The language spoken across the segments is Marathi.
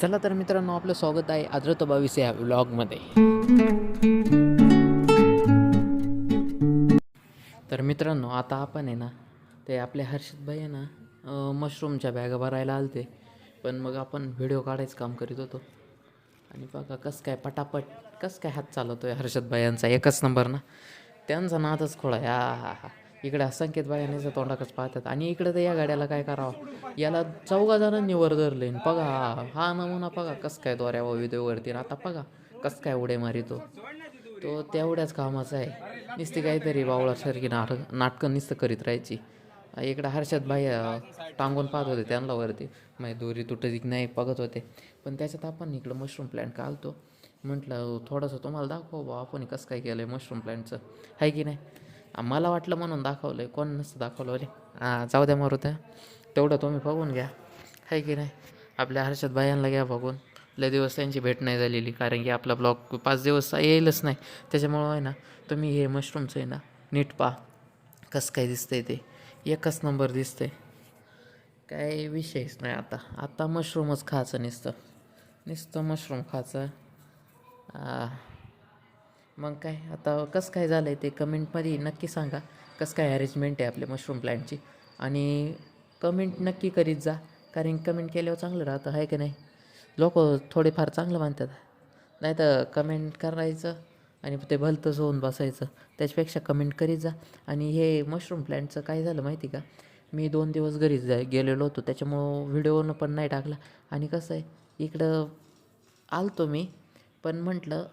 चला तर मित्रांनो, आपलं स्वागत आहे आद्रत 22 या व्लॉगमध्ये. तर मित्रांनो, आता आपण आहे ना, ते आपले हर्षद भाई आहे ना, मशरूमच्या बॅगा भरायला आलते. पण मग आपण व्हिडिओ काढायचं काम करीत होतो आणि बघा कसं काय पटापट कसं काय हात चालवतो आहे हर्षद भाईंचा. एकच नंबर ना, त्यांचा नादच खोळा. हा इकडे संकेत बायानेचं तोंडाकच पाहतात आणि इकडे तर या गाड्याला काय करावं, याला 4 जणांनी वर धरले. बघा हा नमुना बघा कसं काय दोऱ्या विदेवरती. आता बघा कसं काय उडे मारितो तो, तेवढ्याच कामाचा आहे. नुसती काहीतरी बावळासारखी नाटकं नुसतं करीत राहायची. इकडं हर्षद भाई टांगून पाहत होते त्यांना वरती, माझी दोरी तुटत की नाही बघत होते. पण त्याच्यात आपण इकडं मशरूम प्लॅन्ट काढतो. म्हटलं थोडंसं तुम्हाला दाखव बा आपण कसं काय केलं आहे मशरूम प्लॅन्टचं, आहे की नाही. मला वाटलं म्हणून दाखवलं आहे, कोण नसतं दाखवलं अरे. जाऊ द्या मारू त्या, तेवढं तुम्ही बघून घ्या, आहे की नाही. आपल्या हर्षद भायांना घ्या बघून. लय दिवस त्यांची भेट नाही झालेली, कारण की आपला ब्लॉग 5 दिवस येईलच नाही. त्याच्यामुळं आहे ना, तुम्ही हे मशरूमचं आहे ना नीट पहा कसं काय दिसतंय ते. एकच नंबर दिसतंय, काय विषयच नाही. आता मशरूमच खायचं, नुसतं मशरूम खायचं. मग काय आता कसं काय झालं आहे ते कमेंटमध्ये नक्की सांगा. कसं काय अरेंजमेंट आहे आपल्या मशरूम प्लॅन्टची, आणि कमेंट नक्की करीत जा, कारण कमेंट केल्यावर चांगलं राहतं, आहे की नाही. लोक थोडेफार चांगलं मानतात, नाही तर कमेंट करायचं आणि ते भलतंच होऊन बसायचं. त्याच्यापेक्षा कमेंट करीत जा. आणि हे मशरूम प्लॅन्टचं काय झालं माहिती का, मी 2 दिवस घरीच गेलेलो होतो, त्याच्यामुळं व्हिडिओनं पण नाही टाकला. आणि कसं आहे इकडं आलतो मी, पण म्हटलं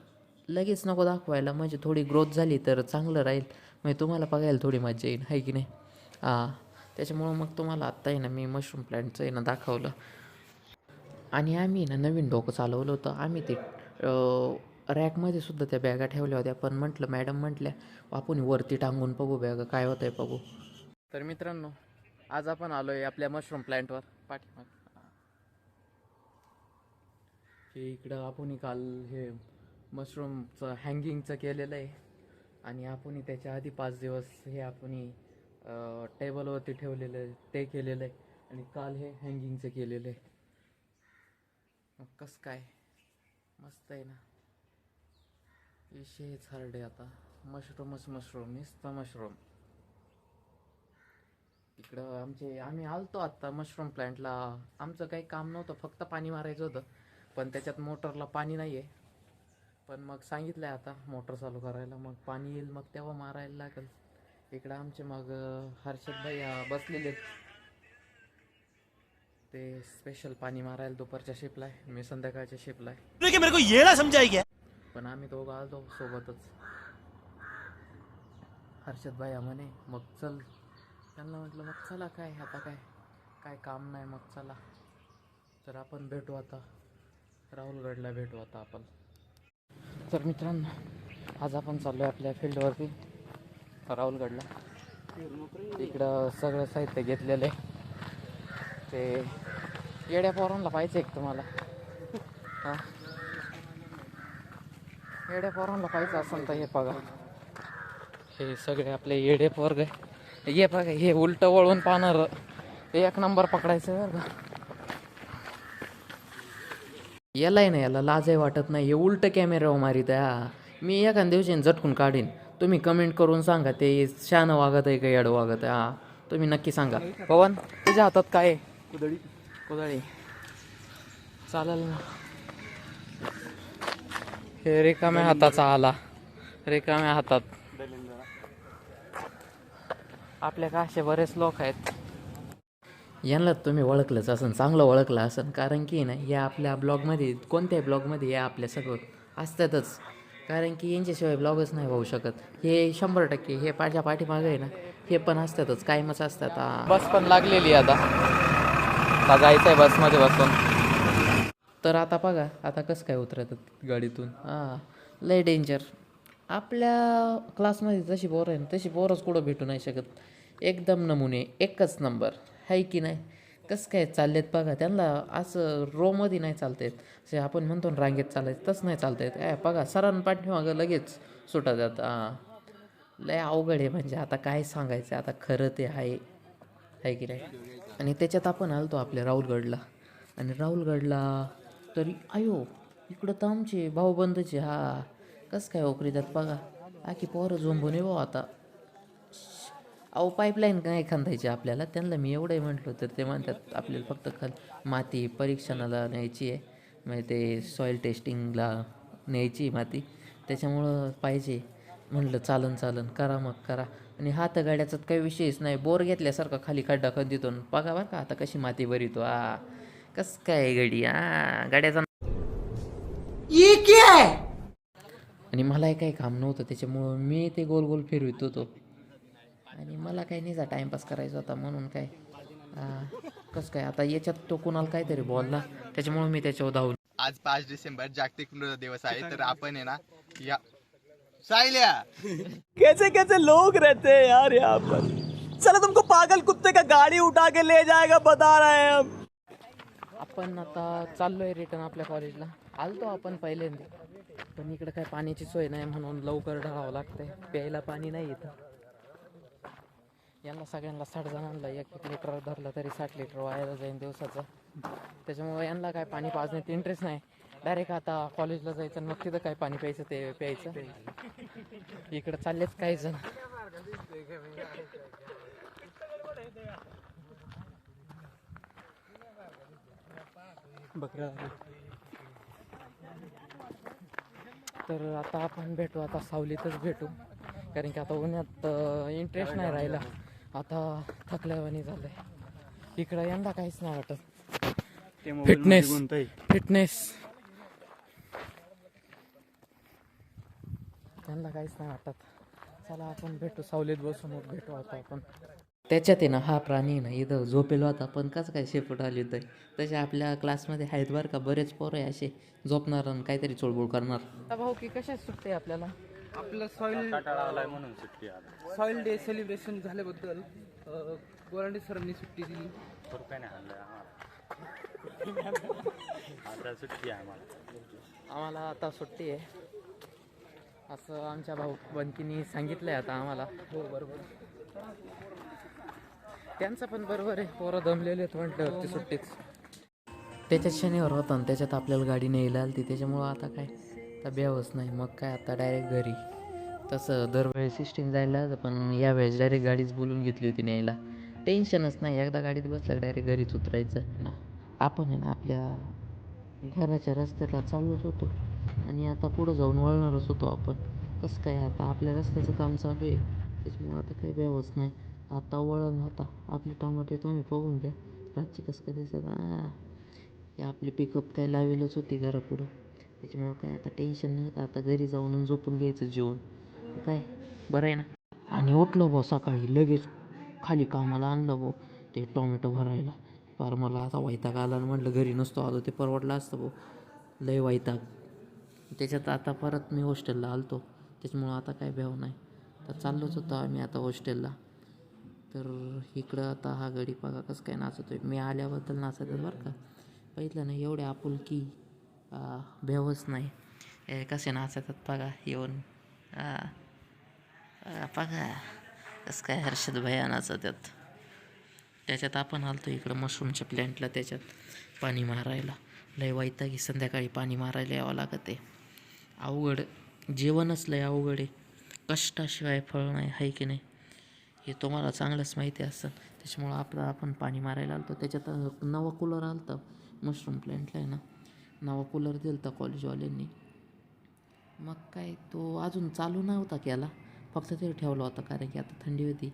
लगेच नको दाखवायला, म्हणजे थोडी ग्रोथ झाली तर चांगलं राहील, म्हणजे तुम्हाला बघायला थोडी मजा येईल, आहे की नाही. त्याच्यामुळं मग तुम्हाला आत्ता आहे ना मी मशरूम प्लॅन्टचं आहे ना दाखवलं. आणि आम्ही ना नवीन डोकं चालवलं होतं. आम्ही ते रॅकमध्ये सुद्धा त्या बॅगा ठेवल्या होत्या, पण म्हटलं मॅडम म्हटल्या आपण वरती टांगून बघू बॅगा काय होतं आहे बघू. तर मित्रांनो, आज आपण आलो आहे आपल्या मशरूम प्लॅन्टवर. पाठीमाग हे इकडं आपण काल हे मशरूमचं हँगिंगचं केलेलं आहे. आणि आपण त्याच्या आधी 5 दिवस हे आपण टेबलवरती ठेवलेलं आहे, ते केलेलं आहे. आणि काल हे हँगिंगचं केलेलं आहे. मग कसं काय मस्त आहे ना, विषयच हार्ड आहे. आता मशरूमच मशरूम, नुसतं मशरूम. इकडं आम्ही आलतो आत्ता मशरूम प्लॅन्टला. आमचं काही काम नव्हतं, फक्त पाणी मारायचं होतं, पण त्याच्यात मोटरला पाणी नाही आहे. पण मग सांगितलं आहे आता मोटर चालू करायला, मग पाणी येईल मग तेव्हा मारायला लागेल. इकडं आमचे मग हर्षद भाई बसलेले आहेत, ते स्पेशल पाणी मारायला दुपारच्या शिपला आहे, मी संध्याकाळच्या शिपला आहे. मेरे को ये ना समजाय, पण आम्ही दोघं आलो सोबतच. हर्षद भाई म्हणे मग चल, त्यांना म्हटलं मग चला, काय आता काय काय काम नाही, मग चला. तर आपण भेटू आता राहुलगडला, भेटू आता आपण. तर मित्रांनो, आज आपण चाललो आहे आपल्या फील्डवरती राहुलगडला. इकडं सगळं साहित्य घेतलेलं आहे. ते येड्या पोरांना पाहिजे एक तुम्हाला, हां येड्या पोरांना पाहिजे असेल तर हे बघा, हे सगळे आपले येडे पोरग आहे. हे बघा, हे उलटं वळून पाहणार, एक नंबर पकडायचं बरं का. यालाही नाही, याला लाजही वाटत नाही, हे उलटं कॅमेरा मारित आहे. मी एखाद्या दिवशी झटकून काढीन. तुम्ही कमेंट करून सांगा ते शहाणं वागत आहे का येडं वागत आहे. तुम्ही नक्की सांगा. पवन, तुझ्या हातात काय आहे? कुदळी चालेल ना. हे रिकाम्या हाताचा आला, रिकाम्या हातात. आपल्या का असे बरेच लोक आहेत, यांना तुम्ही ओळखलंच असन, चांगलं ओळखलं असन, कारण की ना या आपल्या ब्लॉगमध्ये, कोणत्याही ब्लॉगमध्ये या आपल्या सगळं असतातच, कारण की यांच्याशिवाय ब्लॉगच नाही होऊ शकत. हे 100% हे माझ्या पाठीमागे आहे ना, हे पण असतातच, कायमच असतात. बस पण लागलेली आता जायचं आहे बसमध्ये बसून. तर आता बघा आता कसं काय उतरतात गाडीतून. लय डेंजर. आपल्या क्लासमध्ये जशी पोरं आहे ना, तशी पोरंच कुठं भेटू नाही शकत. एकदम नमुने, एकच नंबर, आहे की नाही. कसं काय चाललेत बघा, त्यांना असं रोमध्ये नाही चालता येत. जे आपण म्हणतो ना रांगेत चालायचं, तसं नाही चालता येत. काय बघा, सरांना पाठीमागं लगेच सुटत जातं. लय अवघड आहे, म्हणजे आता काय सांगायचं, आता खरं ते आहे की नाही. आणि त्याच्यात आपण आलतो आपल्या राहुलगडला. आणि राहुलगडला तरी आयो इकडं तर आमचे भाऊबंदचे हा कसं काय ओकरी त्यात बघा आखी पोरं झोंबून येऊ आता. अहो पाईपलाईन काय खंदायची आपल्याला त्यांना मी एवढंही म्हटलं तर ते म्हणतात आपल्याला फक्त माती परीक्षणाला न्यायची आहे म्हणजे ते सॉईल टेस्टिंगला न्यायची माती त्याच्यामुळं पाहिजे. म्हटलं चालन करा मग करा. आणि हातगाड्याचा काही विषयच नाही बोर घेतल्यासारखं खाली खड्डा खंदितो बघा बरं का आता कशी माती भरितो कसं काय गडी गाड्याचा ये क्या है. आणि मलाही काही काम नव्हतं त्याच्यामुळं मी ते गोल गोल फिरवित होतो. आणि मला काही नाही टाईमपास करायचा होता म्हणून काय कसं काय आता याच्यात तो कुणाला काहीतरी बोलला त्याच्यामुळे मी त्याच्यावर धावलो. आज 5 डिसेंबर जागतिक मृत दिवस आहे तर आपण आहे ना या सायल्या कैसे कैसे लोग रहते हैं यार यहाँ पर. चलो तुमको पागल कुत्ते का गाड़ी उठा के ले जाएगा बता रहे हैं हम. आपण आता चाललोय रिटर्न आपल्या कॉलेजला. आलतो आपण पहिल्यांदा पण इकडे काय पाण्याची सोय नाही म्हणून लवकर ढळावं लागतंय. प्यायला पाणी नाही इथं. यांना सगळ्यांना 60 जणांना 1-1 लिटर धरलं तरी 60 लिटर वायाला जाईन दिवसाचं. त्याच्यामुळे यांना काय पाणी पाजण्यात इंटरेस्ट नाही. डायरेक्ट आता कॉलेजला जायचं आणि मग तिथं काय पाणी प्यायचं ते प्यायचं. इकडं चाललेच काही जण. तर आता आपण भेटू आता सावलीतच भेटू कारण की आता उन्हात इंटरेस्ट नाही राहिला. आता थकल्यावानी झालंय. इकडं यंदा काहीच नाही वाटत. फिटनेस यंदा काहीच नाही वाटत. चला आपण भेटू सावलीत बसू मग भेटू आता आपण. त्याच्यात आहे ना हा प्राणी ना इथं झोपेलो होता पण कसं काय शेपूट आली होतं. तसे आपल्या क्लासमध्ये आहेत बरं का बरेच पोरं आहे असे झोपणार आणि काहीतरी चोळबोळ करणार. भाऊ की कशात सुटते आपल्याला आपलं सॉईल डे सेलिब्रेशन झाल्याबद्दल गोरांडे सरांनी सुट्टी दिली. आम्हाला आता सुट्टी आहे असं आमच्या भाऊ बंकीनी सांगितलंय आता आम्हाला. हो बरोबर. त्यांचं पण बरोबर आहे. पोरं दमलेले आहेत म्हटलं सुट्टीच. त्याच्यात शनिवार होता आणि त्याच्यात आपल्याला गाडी न्यायला आली त्याच्यामुळं आता काय आता बेवच नाही. मग काय आता डायरेक्ट घरी. तसं दरवेळेस सिस्टीम जायला पण यावेळेस डायरेक्ट गाडीच बोलून घेतली होती न्यायला. टेन्शनच नाही. एकदा गाडीत बसलं डायरेक्ट घरीच उतरायचं. आपण आहे ना आपल्या घराच्या रस्त्याला चाललोच होतो आणि आता पुढं जाऊन वळणारच होतो आपण. कसं काय आता आपल्या रस्त्याचं काम चालू आहे त्याच्यामुळं आता काही बेवच नाही. आता वळण होता आपले टमाटे तुम्ही बघून घ्या रातची कसं काय दिसत. हे आपली पिकअप काय लावेलच होती घरापुढं त्याच्यामुळं काय आता टेन्शन नाही. आता घरी जाऊन झोपून घ्यायचं जेवण काय बरं आहे ना. आणि उठलो भाऊ सकाळी लगेच खाली कामाला आणलं भाऊ ते टोमॅटो भरायला. फार मला आता वैताग आला आणि म्हटलं घरी नसतो आलो ते परवडलं असतं भाऊ. लय वैताग. त्याच्यात आता परत मी हॉस्टेलला आलतो त्याच्यामुळं आता काय भ्याव नाही. तर चाललोच होतो आम्ही आता हॉस्टेलला. तर इकडं आता हा गडी बघा कसं काय नाचतोय. मी आल्याबद्दल नाचत बरं का. पहिलं नाही एवढे आपुलकी भ्यावच नाही. कसे नाचतात बघा येऊन बघा कसं काय हर्षद भैया नाचतात. त्याच्यात आपण आलतो इकडं मशरूमच्या प्लॅन्टला त्याच्यात पाणी मारायला. लय वैतागी संध्याकाळी पाणी मारायला यावं लागत आहे. अवघड जेवणच लय अवघड आहे. कष्टाशिवाय फळ नाही आहे की नाही हे तुम्हाला चांगलंच माहिती असेल. त्याच्यामुळं आपण पाणी मारायला आलतो. त्याच्यात नवा कूलर आलता मशरूम प्लॅन्टला आहे ना. नवा कूलर दिला होता कॉलेजवाल्यांनी. मग काय तो अजून चालू नव्हता केला फक्त ते ठेवला होता कारण की आता थंडी होती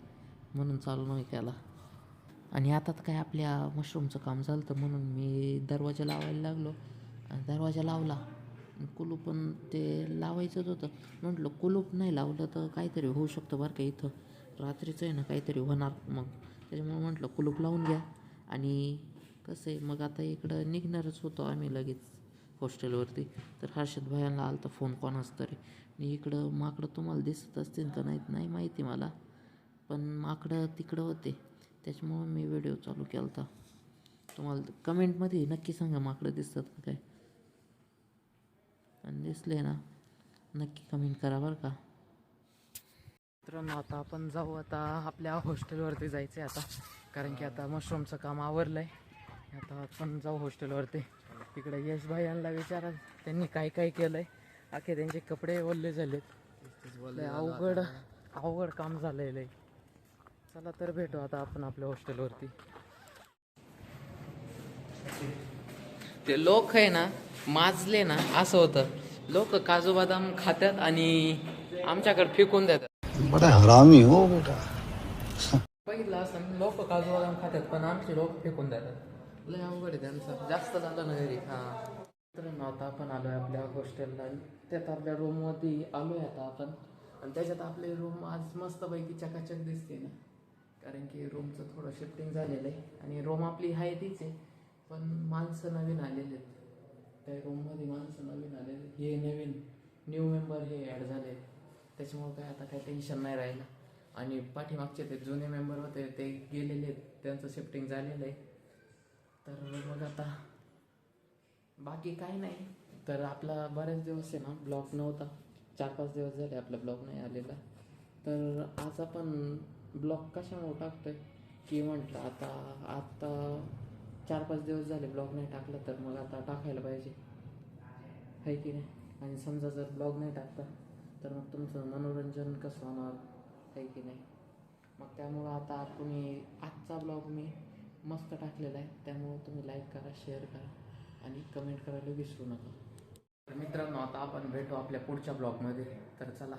म्हणून चालू नाही केला. आणि आता काय आपल्या मशरूमचं काम झालं तर म्हणून मी दरवाजा लावायला लागलो. दरवाजा लावला कुलूप पण ते लावायचंच होतं. म्हटलं कुलूप नाही लावलं तर काहीतरी होऊ शकतं बरं का इथं. रात्रीचं आहे ना काहीतरी होणार मग त्याच्यामुळे म्हटलं कुलूप लावून घ्या. आणि कसं आहे मग आता इकडं निघणारच होतो आम्ही लगेच हॉस्टेलवरती. तर हर्षद भैयांना आला तर फोन कोणाच तरी. आणि इकडं माकडं तुम्हाला दिसत असतील का नाही माहिती मला पण माकडं तिकडं होते त्याच्यामुळं मी व्हिडिओ चालू केला होता. तुम्हाला कमेंटमध्ये नक्की सांगा माकडं दिसतात का काय. आणि दिसले ना नक्की कमेंट करा बरं का. मित्रांनो आता आपण जाऊ आता आपल्या हॉस्टेलवरती जायचं आहे आता कारण की आता मशरूमचं काम आवरलं आहे. आता आपण जाऊ हॉस्टेलवरती. तिकडे यश भाई विचारा त्यांनी काय काय केलं आहे. अखे त्यांचे कपडे ओले झालेत. लय अवघड काम झालेलं आहे. चला तर भेटू आता आपण आपल्या हॉस्टेलवरती. ते लोक आहे ना माजले ना असं होतं. लोक काजू बदाम खातात आणि आमच्याकडे फेकून देतात. बड़ा हरामी हो बेटा. बघितलं असं लोक काजू बदाम खातात पण आमचे लोक फेकून देतात. लय अवघड आहे त्यांचं. जास्त झालं ना घरी. हां तर आता आपण आलो आहे आपल्या हॉस्टेलला. त्यात आपल्या रूममध्ये आलो आहे आता आपण. आणि त्याच्यात आपले रूम आज मस्तपैकी चकाचक दिसते ना. कारण की रूमचं थोडं शिफ्टिंग झालेलं आहे. आणि रूम आपली आहे तीच आहे पण माणसं नवीन आलेले आहेत. त्या रूममध्ये माणसं नवीन आलेले. हे नवीन न्यू मेंबर हे ॲड झाले. त्याच्यामुळं काय आता काही टेन्शन नाही राहिलं. आणि पाठीमागचे ते जुने मेंबर होते ते गेलेले आहेत. त्यांचं शिफ्टिंग झालेलं आहे. तर मग आता बाकी काही नाही. तर आपला बऱ्याच दिवस आहे ना ब्लॉग नव्हता. 4-5 दिवस झाले आपला ब्लॉग नाही आलेला. तर आज आपण ब्लॉग कशामुळे टाकतोय की म्हटलं आता 4-5 दिवस झाले ब्लॉग नाही टाकला तर मग आता टाकायला पाहिजे आहे की नाही. आणि समजा जर ब्लॉग नाही टाकता तर मग तुमचं मनोरंजन कसं होणार आहे की नाही. मग त्यामुळं आता आपण आजचा ब्लॉग मी मस्त टाकलेला आहे. त्यामुळं तुम्ही लाईक करा, शेअर करा आणि कमेंट करायला विसरू नका. तर मित्रांनो आता आपण भेटू आपल्या पुढच्या ब्लॉगमध्ये. तर चला.